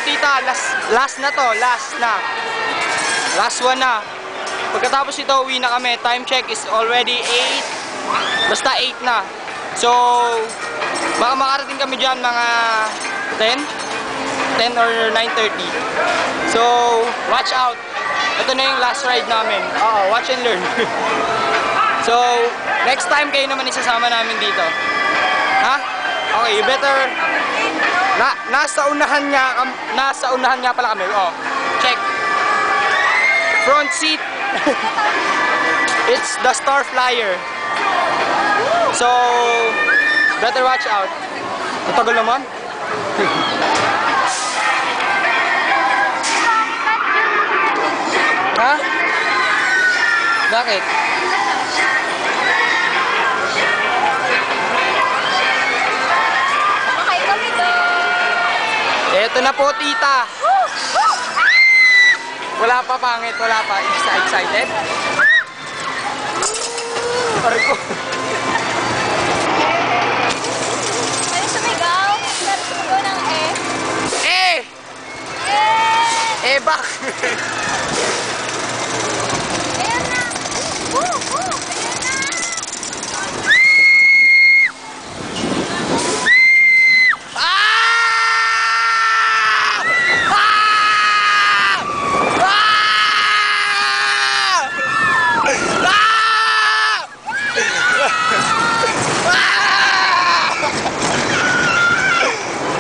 tita, last na to, last one na. Pagkatapos ito, uwi na kami. Time check is already 8. Basta 8 na. So, baka makarating kami dyan mga 10 or 9:30. So, watch out. Ito na yung last ride namin. Watch and learn. So, next time kayo naman isasama namin dito. Ha? Okay, you better... Nasa unahan nga pala kami. Check. Front seat. It's the Star Flyer. So, better watch out. Matagal naman. Ha? Bakit? Eto na po, tita. Wala pa, pangit. Wala pa. Excited? Aray ko. Ano sumigaw? Pero sumigaw ng Bak! Ayan na! Ayan na!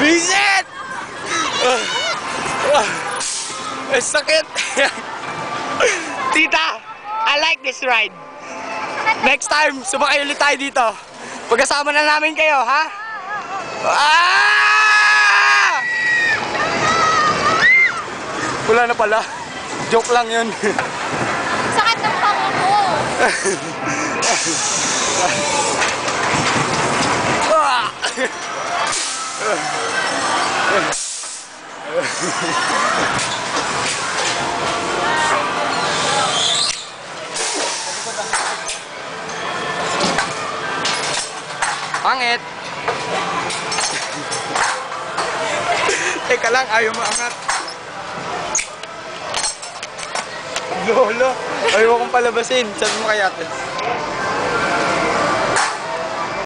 Visit! Sakit! Tita, I like this ride. Next time, sumakay ulit tayo dito. Pagkasama na namin kayo, ha? Wala na pala. Joke lang yun. Sakit ng pako ko. Pangit. Teka lang, ayaw maangat. Lolo, ayaw akong palabasin. Sabi mo kaya ate.